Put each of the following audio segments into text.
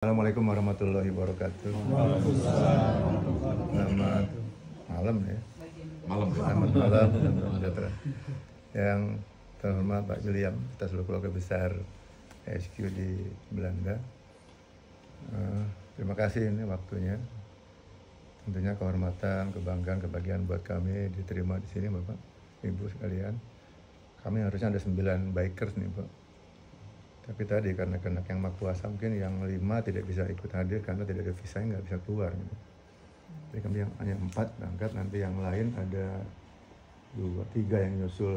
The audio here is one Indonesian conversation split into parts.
Assalamualaikum warahmatullahi wabarakatuh. Selamat malam ya. Selamat malam teman-teman. Yang terhormat Pak William, kita seluruh keluarga besar HQ di Belanda. Terima kasih ini waktunya. Tentunya kehormatan, kebanggaan, kebahagiaan buat kami diterima di sini Bapak, Ibu sekalian. Kami harusnya ada 9 bikers nih Pak. Tapi tadi karena yang maha kuasa mungkin yang 5 tidak bisa ikut hadir karena tidak ada visa, nggak bisa keluar gitu. Jadi kami yang hanya 4 berangkat, nanti yang lain ada 2-3 yang nyusul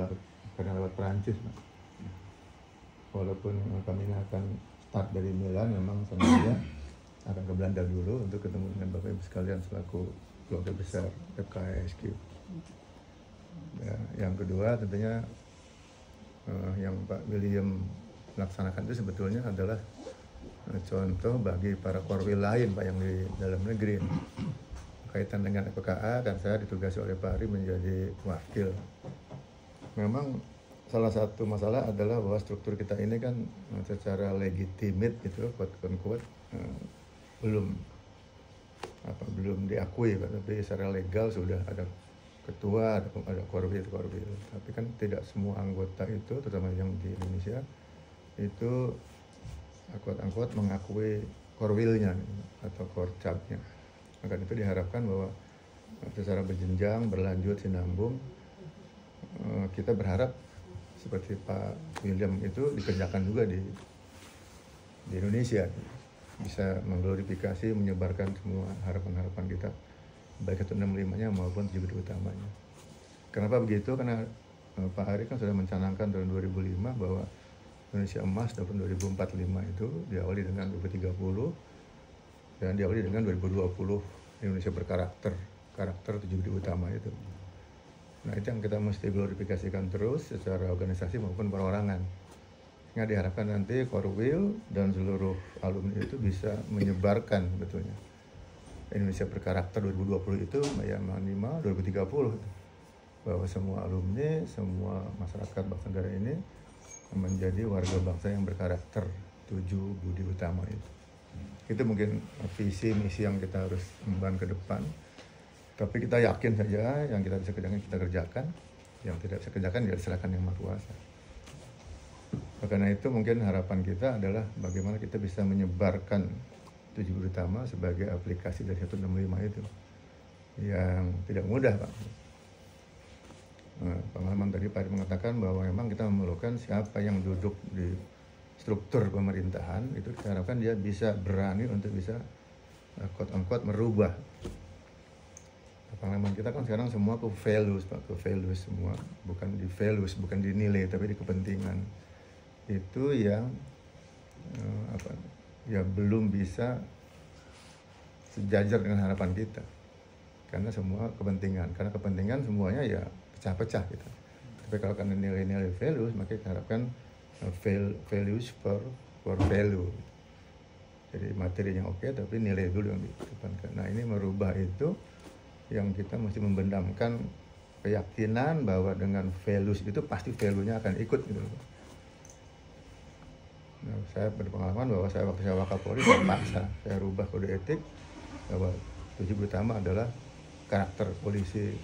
karena lewat Perancis. Walaupun kami akan start dari Milan, memang sengaja akan ke Belanda dulu untuk ketemu dengan Bapak Ibu sekalian selaku keluarga besar FKHSQ. Ya, yang kedua tentunya yang Pak William melaksanakan itu sebetulnya adalah contoh bagi para korwil lain Pak yang di dalam negeri. Kaitan dengan FKA dan saya ditugasi oleh Pak Ari menjadi wakil. Memang salah satu masalah adalah bahwa struktur kita ini kan secara legitimate gitu, quote-unquote, belum diakui Pak, tapi secara legal sudah ada ketua, ada korwil. Tapi kan tidak semua anggota itu, terutama yang di Indonesia, itu quote-unquote mengakui korwilnya atau korcapnya. Maka itu diharapkan bahwa secara berjenjang, berlanjut, sinambung, kita berharap seperti Pak William itu dikerjakan juga di Indonesia, bisa mengglorifikasi, menyebarkan semua harapan-harapan kita, baik itu 65-nya maupun 70 utamanya. Kenapa begitu? Karena Pak Ari kan sudah mencanangkan tahun 2005 bahwa Indonesia Emas tahun 2045 itu diawali dengan 2030 dan diawali dengan 2020 Indonesia berkarakter 70 utama itu. Nah itu yang kita mesti glorifikasikan terus secara organisasi maupun perorangan. Sehingga diharapkan nanti korwil dan seluruh alumni itu bisa menyebarkan betulnya Indonesia berkarakter 2020 itu ya minimal 2030 bahwa semua alumni, semua masyarakat bangsa negara ini menjadi warga bangsa yang berkarakter 7 budi utama itu. Itu mungkin visi misi yang kita harus emban ke depan. Tapi kita yakin saja yang kita bisa kerjakan kita kerjakan, yang tidak bisa kerjakan ya diserahkan yang maha kuasa. Karena itu mungkin harapan kita adalah bagaimana kita bisa menyebarkan 7 budi utama sebagai aplikasi dari 165 itu yang tidak mudah Pak. Pengalaman tadi Pak mengatakan bahwa memang kita memerlukan siapa yang duduk di struktur pemerintahan itu kita harapkan dia bisa berani untuk bisa quote-unquote merubah. Pengalaman kita kan sekarang semua ke values Pak, ke values semua, bukan di values, bukan di nilai tapi di kepentingan. Itu yang belum bisa sejajar dengan harapan kita. Karena semua kepentingan, semuanya ya pecah-pecah gitu. Tapi kalau karena nilai-nilai values, maka kita harapkan values for value. Jadi materi yang oke, tapi nilai dulu yang dikedepankan. Nah ini merubah itu yang kita mesti membendamkan keyakinan bahwa dengan values itu pasti value-nya akan ikut gitu. Nah, saya berpengalaman bahwa waktu saya Wakapolri saya paksa, saya rubah kode etik bahwa 7 utama adalah karakter polisi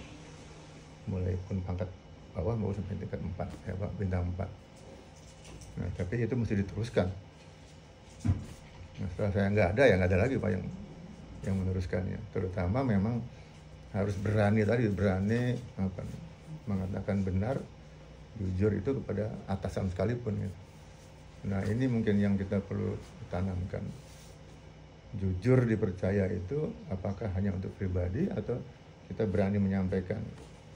mulai pun pangkat bawah mau sampai tingkat 4 ya Pak, bintang 4. Nah tapi itu mesti diteruskan. Nah, setelah saya nggak ada lagi Pak yang meneruskannya. Terutama memang harus berani mengatakan benar, jujur itu kepada atasan sekalipun gitu. Nah ini mungkin yang kita perlu tanamkan. Jujur dipercaya itu apakah hanya untuk pribadi atau kita berani menyampaikan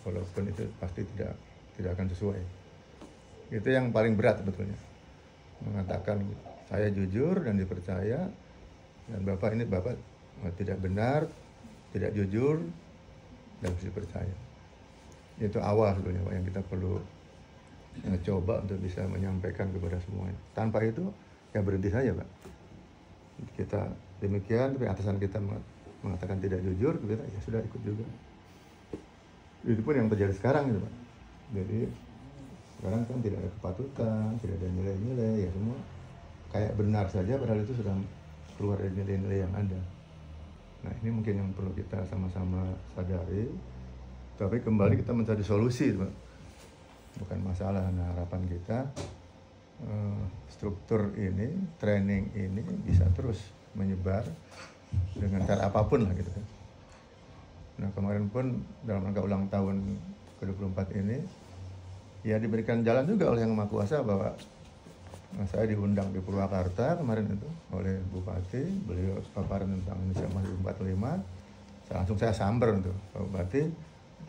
walaupun itu pasti tidak akan sesuai. Itu yang paling berat sebetulnya. Mengatakan saya jujur dan dipercaya dan Bapak tidak benar, tidak jujur dan bisa dipercaya. Itu awal sebetulnya Pak yang kita perlu coba untuk bisa menyampaikan kepada semuanya. Tanpa itu ya berhenti saja Pak. Kita demikian tapi atasan kita mengatakan tidak jujur, kita ya sudah ikut juga. Itu pun yang terjadi sekarang gitu Pak. Jadi sekarang kan tidak ada kepatutan, tidak ada nilai-nilai, ya semua kayak benar saja padahal itu sudah keluar dari nilai-nilai yang ada. Nah ini mungkin yang perlu kita sama-sama sadari. Tapi kembali kita mencari solusi, Pak. Bukan masalah. Nah harapan kita struktur ini, training ini bisa terus menyebar dengan cara apapun lah gitu kan. Nah kemarin pun dalam rangka ulang tahun ke-24 ini ya diberikan jalan juga oleh Yang Maha Kuasa bahwa saya diundang di Purwakarta kemarin itu oleh Bupati, beliau paparan tentang Indonesia Emas 2045. Saya samber untuk Pak Bupati,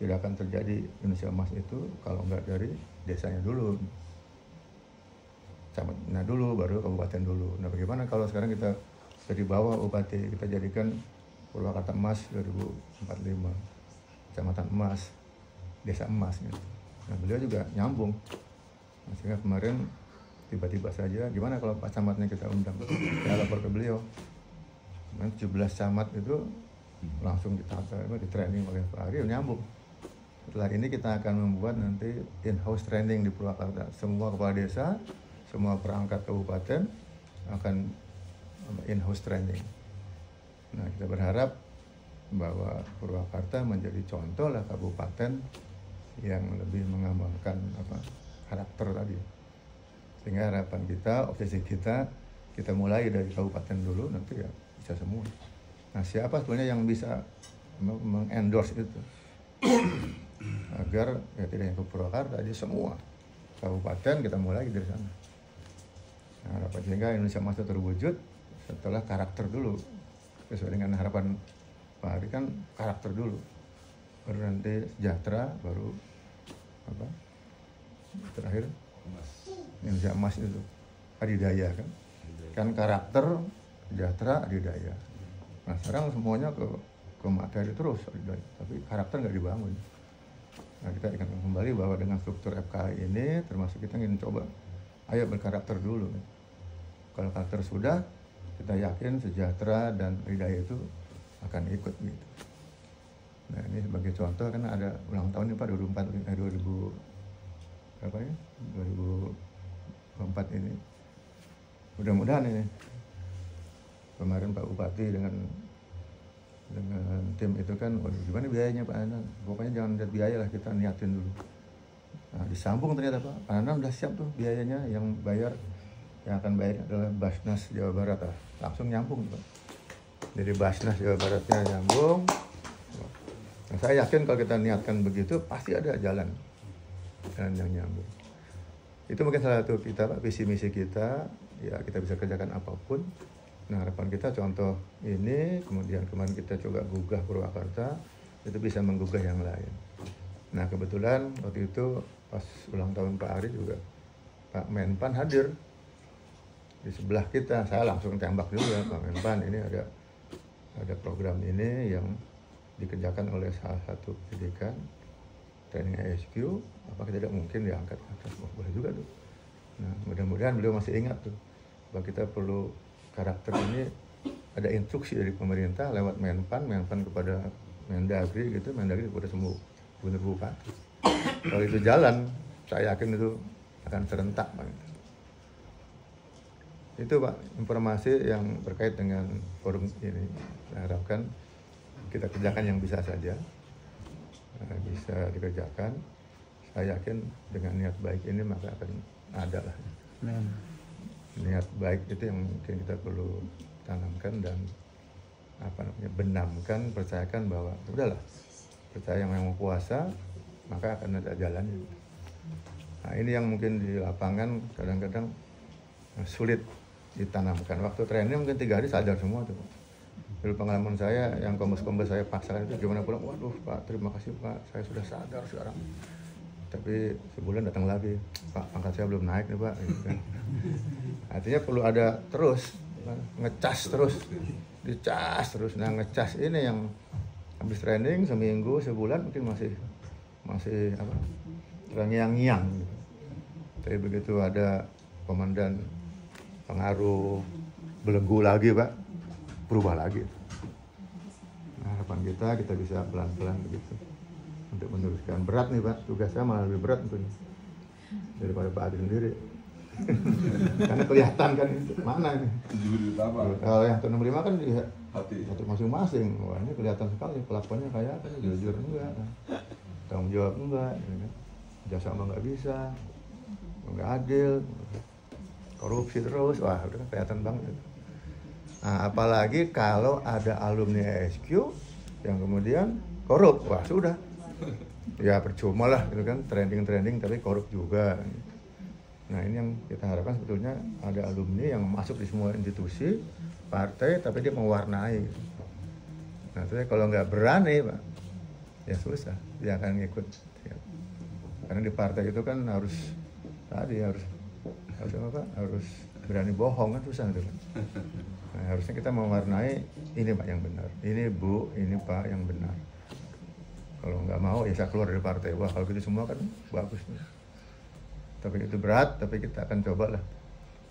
tidak akan terjadi Indonesia Emas itu kalau enggak dari desanya dulu, camatnya dulu, baru kabupaten dulu. Nah bagaimana kalau sekarang kita dari bawah Bupati, kita jadikan Purwakarta Emas 2045, Kecamatan Emas, Desa Emas gitu. Nah beliau juga nyambung. Nah, sehingga kemarin tiba-tiba saja, gimana kalau Pak Camatnya kita undang, saya lapor ke beliau. Kemarin 17 camat itu langsung di training oleh Pak Ari, nyambung. Setelah ini kita akan membuat nanti in-house training di Purwakarta. Semua kepala desa, semua perangkat kabupaten akan in-house training. Nah kita berharap bahwa Purwakarta menjadi contoh lah kabupaten yang lebih mengamalkan karakter tadi. Sehingga harapan kita, obsesi kita mulai dari kabupaten dulu, nanti ya bisa semua. Nah siapa sebenarnya yang bisa mengendorse itu agar ya tidak hanya ke Purwakarta aja, semua kabupaten kita mulai dari sana. Nah, harapan sehingga Indonesia Emas terwujud setelah karakter dulu, sesuai dengan harapan Pak Ari kan karakter dulu, baru nanti sejahtera, baru terakhir Indonesia Emas itu adidaya kan karakter, sejahtera, adidaya. Nah sekarang semuanya ke materi terus adidaya, tapi karakter nggak dibangun. Nah kita ingat kembali bahwa dengan struktur FKI ini termasuk kita ingin coba ayo berkarakter dulu. Kalau karakter sudah, kita yakin sejahtera dan adidaya itu akan ikut gitu. Nah ini sebagai contoh kan ada ulang tahun nih Pak 2004 ini. Mudah-mudahan ini kemarin Pak Bupati dengan tim itu kan, waduh gimana biayanya Pak Anang? Pokoknya jangan lihat biaya lah, kita niatin dulu. Nah disambung ternyata Pak Anang udah siap tuh biayanya, yang akan bayar adalah Basnas Jawa Barat lah. Langsung nyambung Pak. Jadi Basnas Jawa Baratnya nyambung. Nah, saya yakin kalau kita niatkan begitu pasti ada jalan yang nyambung. Itu mungkin salah satu kita Pak, visi misi kita, ya kita bisa kerjakan apapun. Nah harapan kita contoh ini, kemudian kemarin kita coba gugah Purwakarta, itu bisa menggugah yang lain. Nah kebetulan waktu itu pas ulang tahun Pak Ari juga Pak Menpan hadir di sebelah kita. Saya langsung tembak juga, Pak Menpan ini ada program ini yang dikerjakan oleh salah satu pendidikan training ISQ, apakah tidak mungkin diangkat ke atas? Oh, boleh juga tuh. Nah mudah-mudahan beliau masih ingat tuh bahwa kita perlu karakter ini, ada instruksi dari pemerintah lewat Menpan kepada Mendagri gitu, Mendagri kepada semua gubernur bupati. Kalau itu jalan, saya yakin itu akan serentak Pak. Itu Pak informasi yang terkait dengan forum ini. Saya harapkan kita kerjakan yang bisa saja, bisa dikerjakan. Saya yakin dengan niat baik ini maka akan ada lah. Niat baik itu yang mungkin kita perlu tanamkan dan benamkan, percayakan bahwa udahlah, percaya yang Maha Kuasa maka akan ada jalannya. Nah ini yang mungkin di lapangan kadang-kadang sulit ditanamkan. Waktu training mungkin 3 hari sadar semua tuh. Dari pengalaman saya yang kombes-kombes saya paksakan itu gimana pulang, waduh Pak terima kasih Pak, saya sudah sadar sekarang. Tapi sebulan datang lagi, Pak pangkat saya belum naik nih Pak. Gitu kan. Artinya perlu ada terus, ngecas terus, dicas terus. Nah ngecas ini yang habis training seminggu, sebulan mungkin masih terngiang-ngiang gitu. Tapi begitu ada komandan pengaruh belenggu lagi Pak, berubah lagi. Nah, harapan kita bisa pelan-pelan begitu untuk meneruskan. Berat nih Pak, tugasnya malah lebih berat tentunya daripada Pak Adi sendiri. Karena kelihatan kan mana ini. Kalau yang 65 kan di hati masing-masing. Wah, ini kelihatan sekali kelakuannya kayak apa, jujur enggak, tanggung jawab enggak, jasa mah nggak bisa, nggak adil, korupsi terus, wah udah kan kelihatan banget. Nah, apalagi kalau ada alumni ASQ yang kemudian korup, wah sudah, ya percuma lah gitu kan, trending tapi korup juga. Nah ini yang kita harapkan sebetulnya ada alumni yang masuk di semua institusi partai tapi dia mewarnai. Nah tapi kalau nggak berani Pak, ya susah, dia akan ngikut. Karena di partai itu kan harus berani bohong kan susah gitu. Nah, harusnya kita mewarnai ini Pak yang benar, ini Bu, ini Pak yang benar. Kalau nggak mau ya saya keluar dari partai. Wah kalau gitu semua kan bagus nih. Tapi itu berat, tapi kita akan coba lah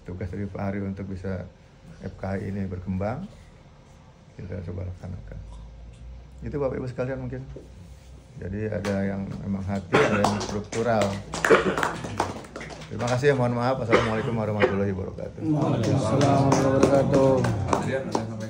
tugas dari Pak Ari untuk bisa FKI ini berkembang, kita coba laksanakan. Itu Bapak Ibu sekalian mungkin. Jadi ada yang memang hati, ada yang struktural. Terima kasih, mohon maaf. Assalamualaikum warahmatullahi wabarakatuh. Waalaikumsalam warahmatullahi wabarakatuh.